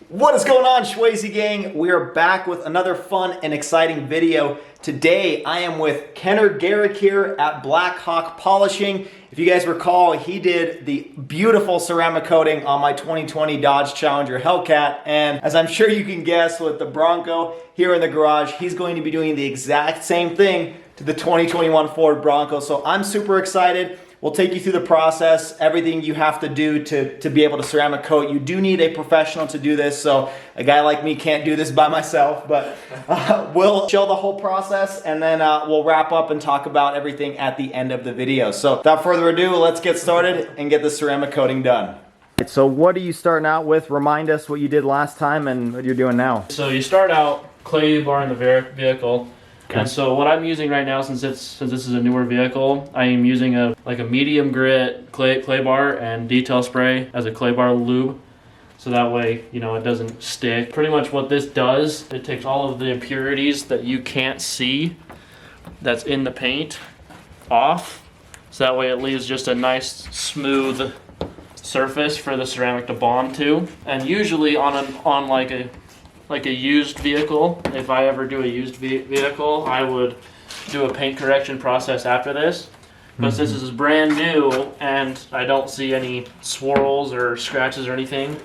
What is going on, Schwazy gang? We are back with another fun and exciting video. Today I am with Garrick here at Black Hawk Polishing. If you guys recall, he did the beautiful ceramic coating on my 2020 Dodge Challenger Hellcat, and as I'm sure you can guess, with the Bronco here in the garage, he's going to be doing the exact same thing to the 2021 Ford Bronco. So I'm super excited. We'll take you through the process, everything you have to do to be able to ceramic coat. You do need a professional to do this, so a guy like me can't do this by myself, but we'll show the whole process and then we'll wrap up and talk about everything at the end of the video. So without further ado, let's get started and get the ceramic coating done. So what are you starting out with? Remind us what you did last time and what you're doing now. So you start out clay bar in the vehicle. Okay. And so what I'm using right now, since this is a newer vehicle, I am using a medium grit clay bar and detail spray as a clay bar lube, so that way, you know, it doesn't stick. Pretty much what this does, it takes all of the impurities that you can't see that's in the paint off, so that way it leaves just a nice smooth surface for the ceramic to bond to. And usually on like a used vehicle, if I ever do a used vehicle, I would do a paint correction process after this. But since this is brand new and I don't see any swirls or scratches or anything,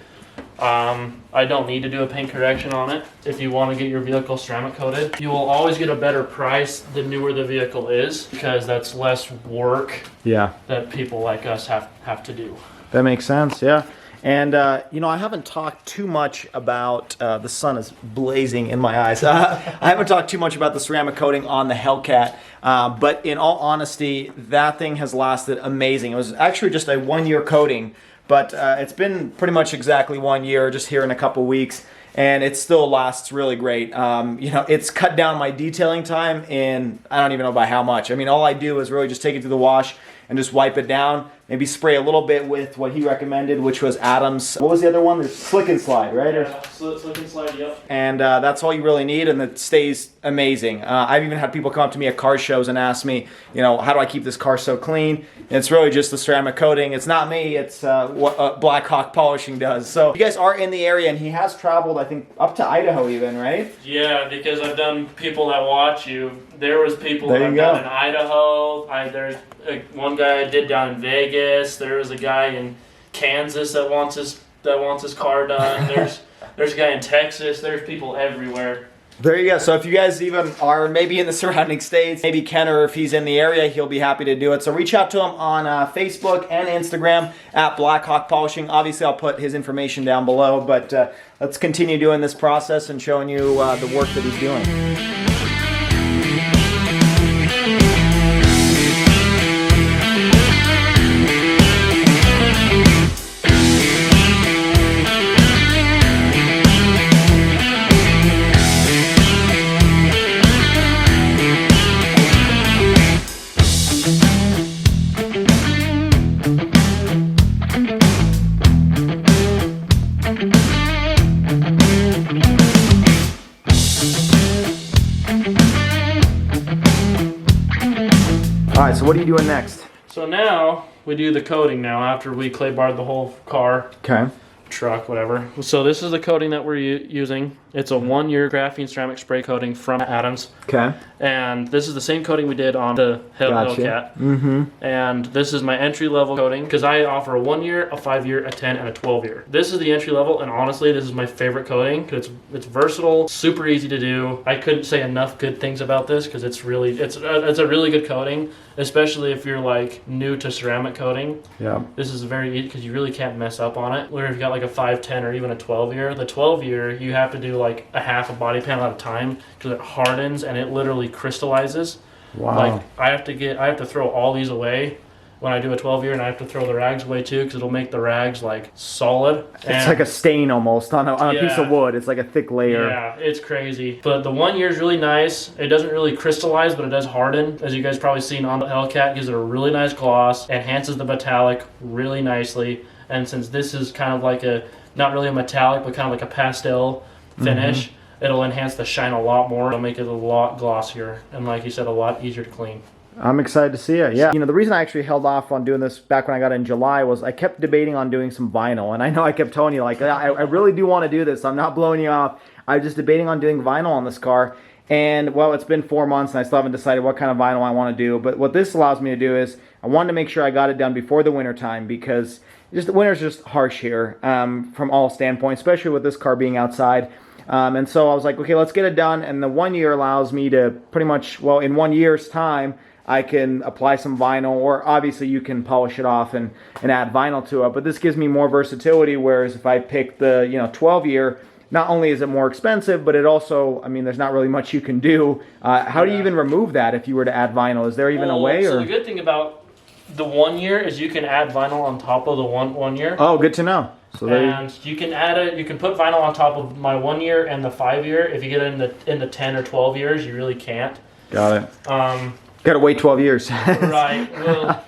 I don't need to do a paint correction on it. If you want to get your vehicle ceramic coated, you will always get a better price the newer the vehicle is, because that's less work that people like us have to do. That makes sense, yeah. And, you know, I haven't talked too much about, the sun is blazing in my eyes. I haven't talked too much about the ceramic coating on the Hellcat, but in all honesty, that thing has lasted amazing. It was actually just a 1-year coating, but it's been pretty much exactly 1 year, just here in a couple weeks, and it still lasts really great. You know, it's cut down my detailing time in, I don't even know by how much. I mean, all I do is really just take it to the wash and just wipe it down. Maybe spray a little bit with what he recommended, which was Adam's. What was the other one? There's Slick and Slide, right? Yeah, Slick and Slide, yep. And that's all you really need, and it stays amazing. I've even had people come up to me at car shows and ask me, you know, how do I keep this car so clean? And it's really just the ceramic coating. It's not me, it's what Black Hawk Polishing does. So you guys are in the area, and he has traveled, I think, up to Idaho even, right? Yeah, because I've done people that watch you. There was people that I've done in Idaho. There's one guy I did down in Vegas. There was a guy in Kansas that wants his car done. There's a guy in Texas. There's people everywhere. There you go. So if you guys even are maybe in the surrounding states, maybe Ken, or if he's in the area, he'll be happy to do it. So reach out to him on Facebook and Instagram at Black Hawk Polishing. Obviously, I'll put his information down below, but let's continue doing this process and showing you the work that he's doing. Alright, so what are you doing next? So now we do the coating now after we clay barred the whole car. Okay. Truck, whatever. So this is the coating that we're using. It's a 1-year graphene ceramic spray coating from Adams. Okay. And this is the same coating we did on the Hellcat. Mm-hmm. And this is my entry-level coating, because I offer a 1-year, a 5-year, a 10, and a 12-year. This is the entry-level, and honestly, this is my favorite coating, because it's versatile, super easy to do. I couldn't say enough good things about this, because it's a really good coating, especially if you're like new to ceramic coating. Yeah. This is very easy, because you really can't mess up on it. Where if you got like a 5, 10, or even a 12-year, the 12-year you have to do like a half a body panel at a time, because it hardens and it literally crystallizes. Wow. Like I have to throw all these away when I do a 12-year, and I have to throw the rags away too, because it'll make the rags like solid. It's like a stain almost on a piece of wood. It's like a thick layer. Yeah, it's crazy. But the 1 year is really nice. It doesn't really crystallize, but it does harden. As you guys probably seen on the Hellcat, gives it a really nice gloss, enhances the metallic really nicely. And since this is kind of like not really a metallic, but kind of like a pastel finish, it'll enhance the shine a lot more. It'll make it a lot glossier, and like you said, a lot easier to clean. I'm excited to see it. Yeah. You know, the reason I actually held off on doing this back when I got it in July was I kept debating on doing some vinyl. And I know I kept telling you, like, I really do want to do this. I'm not blowing you off. I was just debating on doing vinyl on this car. And, well, it's been 4 months, and I still haven't decided what kind of vinyl I want to do. But what this allows me to do is I wanted to make sure I got it done before the winter time, because just the winter's just harsh here from all standpoints, especially with this car being outside. And so I was like, okay, let's get it done. And the 1 year allows me to pretty much, well, in 1 year's time, I can apply some vinyl, or obviously you can polish it off and add vinyl to it. But this gives me more versatility, whereas if I pick the 12 year, not only is it more expensive, but it also, I mean, there's not really much you can do. How do you even remove that if you were to add vinyl? Is there even a way? So the good thing about the 1 year is you can add vinyl on top of the one year. Oh, good to know. So and you can add it. You can put vinyl on top of my 1 year and the 5 year. If you get in the 10 or 12 years, you really can't. Got it. Got to wait 12 years. Right. Well,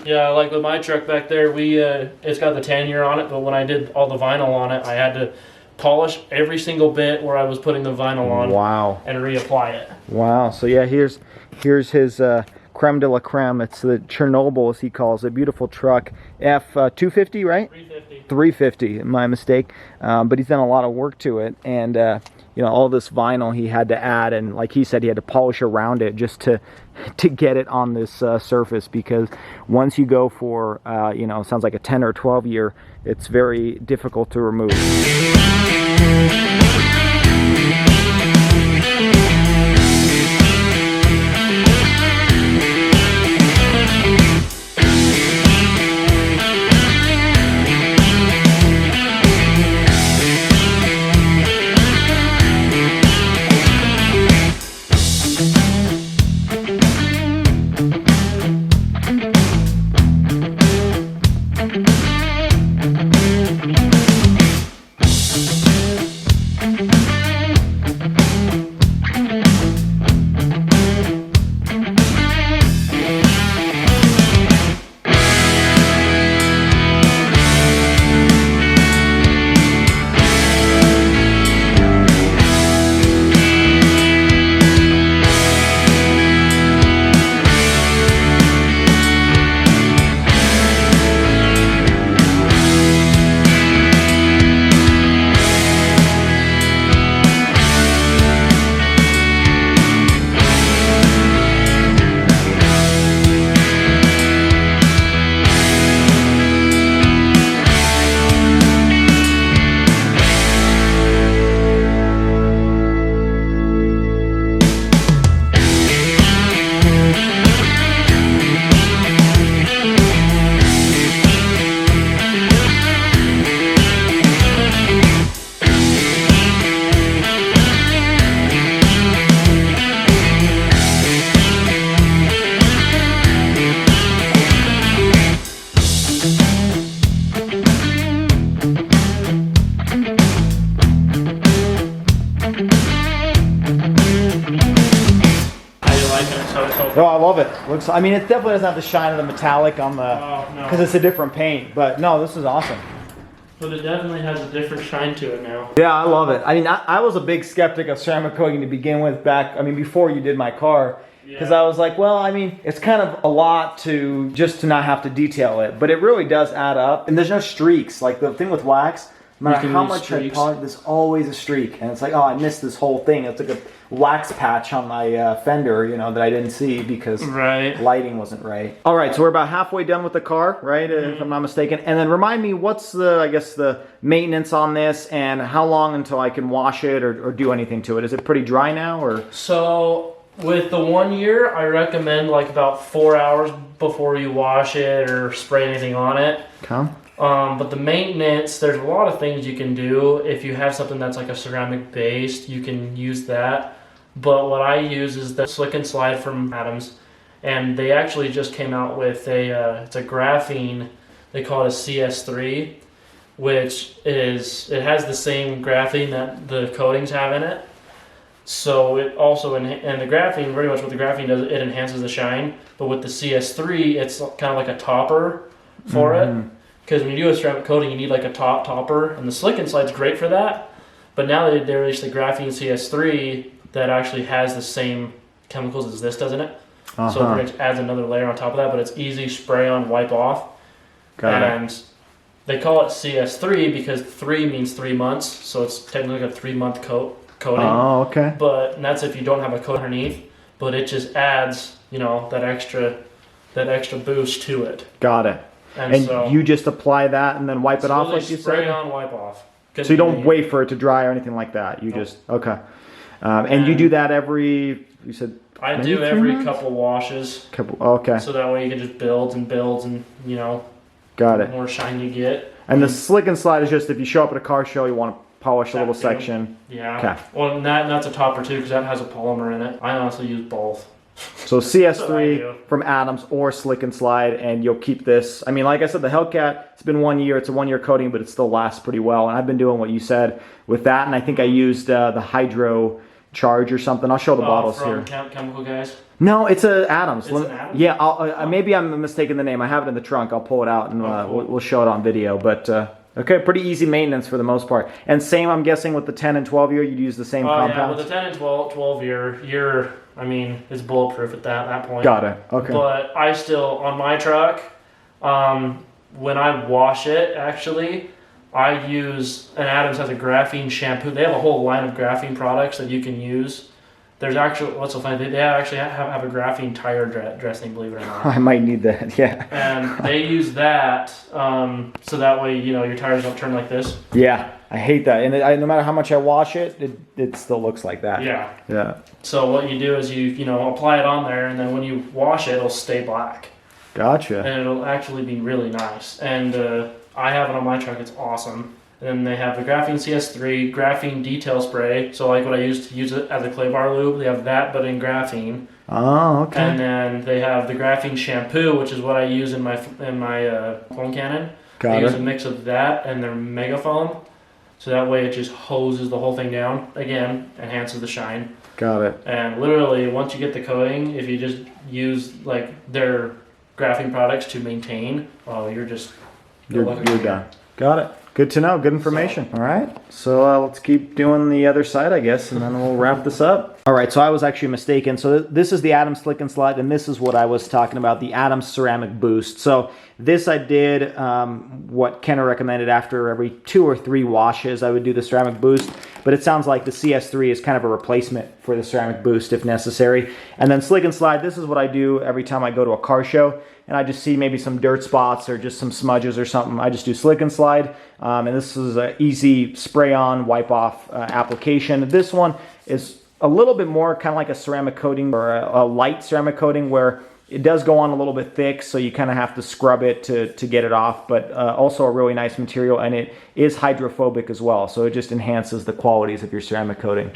yeah, like with my truck back there, it's got the 10 year on it, but when I did all the vinyl on it, I had to polish every single bit where I was putting the vinyl on. Wow. And reapply it. Wow. So yeah, here's his creme de la creme. It's the Chernobyl, as he calls it. Beautiful truck. F250, right? 350. 350, my mistake. But he's done a lot of work to it, and all this vinyl he had to add, and like he said, he had to polish around it just to get it on this surface, because once you go for sounds like a 10 or 12 year, it's very difficult to remove. Oh, I love it. Looks. I mean, it definitely doesn't have the shine of the metallic on the, because it's a different paint. But no, this is awesome. But it definitely has a different shine to it now. Yeah, I love it. I mean, I was a big skeptic of ceramic coating to begin with before you did my car. Because I was like, well, I mean, it's kind of a lot to not have to detail it. But it really does add up. And there's no streaks. Like the thing with wax, no matter how much I polish, there's always a streak. And it's like, oh, I missed this whole thing. It's like a wax patch on my fender, that I didn't see because lighting wasn't right. All right, so we're about halfway done with the car, right? If I'm not mistaken. And then remind me, what's the maintenance on this, and how long until I can wash it or do anything to it? Is it pretty dry now, or? So with the 1 year, I recommend like about 4 hours before you wash it or spray anything on it. Okay. But the maintenance, there's a lot of things you can do. If you have something that's like a ceramic based, you can use that. But what I use is the Slick and Slide from Adams, and they actually just came out with it's a graphene. They call it a CS3, which it has the same graphene that the coatings have in it. So it also and the graphene, very much what the graphene does, it enhances the shine. But with the CS3, it's kind of like a topper for it. Because when you do a ceramic coating, you need like a topper, and the Slick and Slide's great for that. But now they released the graphene CS3 that actually has the same chemicals as this, doesn't it? So it pretty much adds another layer on top of that, but it's easy spray on, wipe off. And they call it CS3 because 3 means 3 months, so it's technically a 3-month coating. Oh, okay. And that's if you don't have a coat underneath, but it just adds, you know, that extra boost to it. Got it. And so you just apply that and then wipe it off, like you said? Spray on, wipe off. So you don't wait for it to dry or anything like that. You just, okay. And you do that every, you said? I do every couple washes. Okay. So that way you can just build and, you know, got it. The more shine you get. And the slick and slide is just if you show up at a car show, you want to polish a little section. Yeah. Okay. Well, that's a topper too because that has a polymer in it. I honestly use both. So CS3 from Adams or slick and slide, and you'll keep this. I mean, like I said, the Hellcat, it's been 1 year. It's a 1 year coating, but it still lasts pretty well. And I've been doing what you said with that, and I think I used the Hydro Charge or something. I'll show the bottles here. Chemical Guys? No, it's a Adams. It's an Adams? Yeah, maybe I'm mistaken the name. I have it in the trunk. I'll pull it out and cool. we'll show it on video. But okay, pretty easy maintenance for the most part. And same, I'm guessing, with the 10 and 12 year, you'd use the same compounds? Yeah, with the 10 and 12 year, I mean, it's bulletproof at that point. Got it. Okay. But I still, on my truck, when I wash it, actually, I use, and Adams has a graphene shampoo. They have a whole line of graphene products that you can use. There's actually, what's so funny, they actually have a graphene tire dressing, believe it or not. I might need that, yeah. And they use that, so that way, you know, your tires don't turn like this. Yeah, I hate that. And no matter how much I wash it, it still looks like that. Yeah. Yeah. So what you do is you know, apply it on there, and then when you wash it, it'll stay black. Gotcha. And it'll actually be really nice. And I have it on my truck. It's awesome. And then they have the graphene CS3, graphene detail spray. So like what I used to use it as a clay bar lube, they have that but in graphene. Oh, okay. And then they have the graphene shampoo, which is what I use in my foam cannon. I use a mix of that and their mega foam. So that way it just hoses the whole thing down. Again, enhances the shine. Got it. And literally, once you get the coating, if you just use like their graphene products to maintain, oh, you're done. Got it. Good to know. Good information. All right. So let's keep doing the other side, I guess, and then we'll wrap this up. All right. So I was actually mistaken. So this is the Adams Slick and Slide, and this is what I was talking about, the Adams Ceramic Boost. So this I did what Kenner recommended after every 2 or 3 washes. I would do the Ceramic Boost, but it sounds like the CS3 is kind of a replacement for the Ceramic Boost if necessary. And then Slick and Slide, this is what I do every time I go to a car show and I just see maybe some dirt spots or just some smudges or something. I just do Slick and Slide, and this is an easy spray on, wipe off application. This one is a little bit more kind of like a ceramic coating or a light ceramic coating where it does go on a little bit thick, so you kind of have to scrub it to get it off, but also a really nice material, and it is hydrophobic as well, so it just enhances the qualities of your ceramic coating.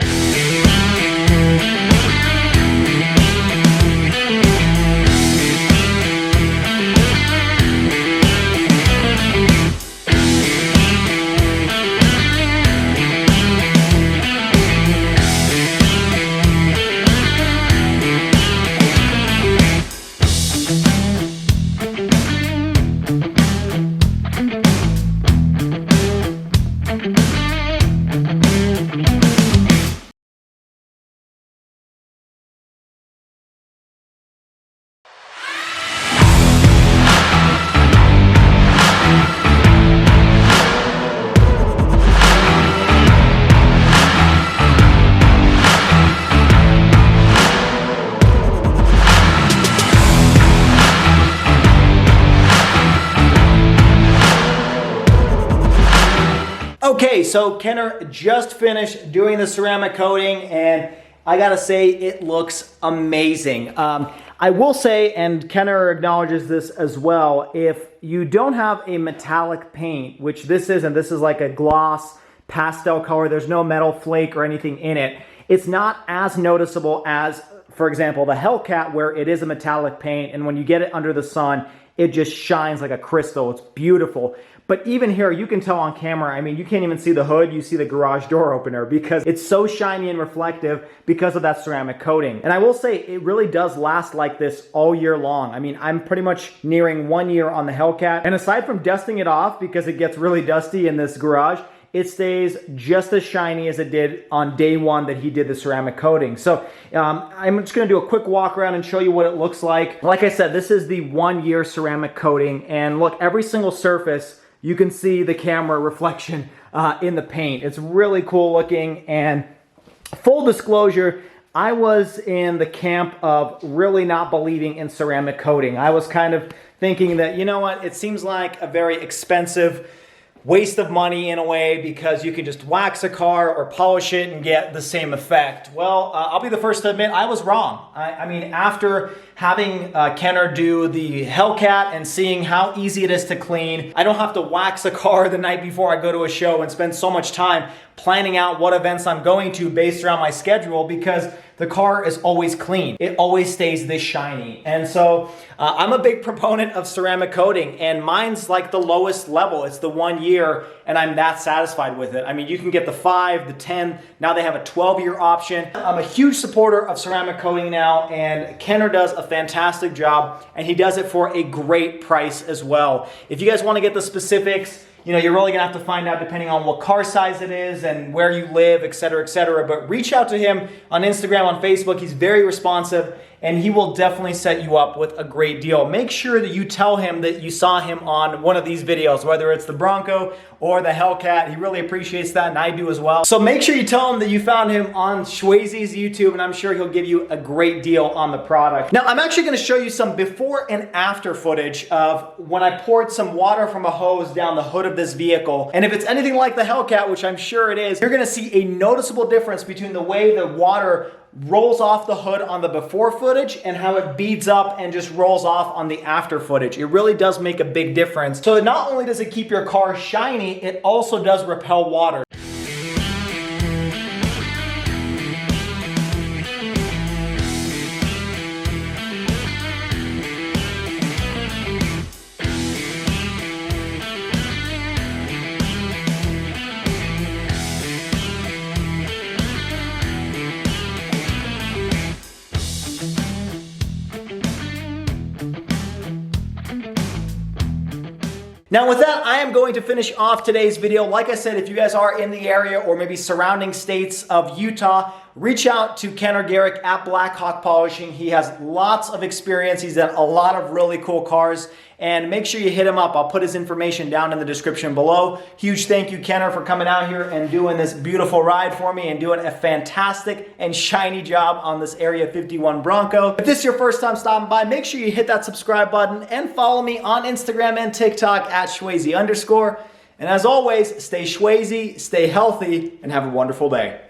Okay, so Kenner just finished doing the ceramic coating, and I gotta say, it looks amazing. I will say, and Kenner acknowledges this as well, if you don't have a metallic paint, which this isn't, this is like a gloss pastel color, there's no metal flake or anything in it, it's not as noticeable as, for example, the Hellcat, where it is a metallic paint, and when you get it under the sun, it just shines like a crystal. It's beautiful. But even here, you can tell on camera, I mean, you can't even see the hood, you see the garage door opener because it's so shiny and reflective because of that ceramic coating. And I will say, it really does last like this all year long. I mean, I'm pretty much nearing 1 year on the Hellcat. And aside from dusting it off because it gets really dusty in this garage, it stays just as shiny as it did on day one that he did the ceramic coating. So I'm just gonna do a quick walk around and show you what it looks like. Like I said, this is the 1 year ceramic coating, and look, every single surface, you can see the camera reflection in the paint. It's really cool looking, and full disclosure, I was in the camp of really not believing in ceramic coating. I was kind of thinking that, you know what, it seems like a very expensive waste of money in a way, because you can just wax a car or polish it and get the same effect. Well, I'll be the first to admit I was wrong. I mean, after having Kenner do the Hellcat and seeing how easy it is to clean, I don't have to wax a car the night before I go to a show and spend so much time planning out what events I'm going to based around my schedule, because the car is always clean. It always stays this shiny. And so I'm a big proponent of ceramic coating, and mine's like the lowest level. It's the 1 year, and I'm that satisfied with it. I mean, you can get the 5, the 10, now they have a 12-year option. I'm a huge supporter of ceramic coating now, and Kenner does a fantastic job, and he does it for a great price as well. If you guys want to get the specifics, you know, you're really gonna have to find out depending on what car size it is and where you live, et cetera, but reach out to him on Instagram, on Facebook. He's very responsive, and he will definitely set you up with a great deal. Make sure that you tell him that you saw him on one of these videos, whether it's the Bronco or the Hellcat. He really appreciates that, and I do as well. So make sure you tell him that you found him on Shwayze's YouTube, and I'm sure he'll give you a great deal on the product. Now, I'm actually gonna show you some before and after footage of when I poured some water from a hose down the hood of this vehicle. And if it's anything like the Hellcat, which I'm sure it is, you're gonna see a noticeable difference between the way the water rolls off the hood on the before footage and how it beads up and just rolls off on the after footage. It really does make a big difference. So not only does it keep your car shiny, it also does repel water. Now with that, I am going to finish off today's video. Like I said, if you guys are in the area or maybe surrounding states of Utah, reach out to Kenner Garrick at Black Hawk Polishing. He has lots of experience. He's done a lot of really cool cars, and make sure you hit him up. I'll put his information down in the description below. Huge thank you, Kenner, for coming out here and doing this beautiful ride for me and doing a fantastic and shiny job on this Area 51 Bronco. If this is your first time stopping by, make sure you hit that subscribe button and follow me on Instagram and TikTok at Shwayze_. And as always, stay Shwayze, stay healthy, and have a wonderful day.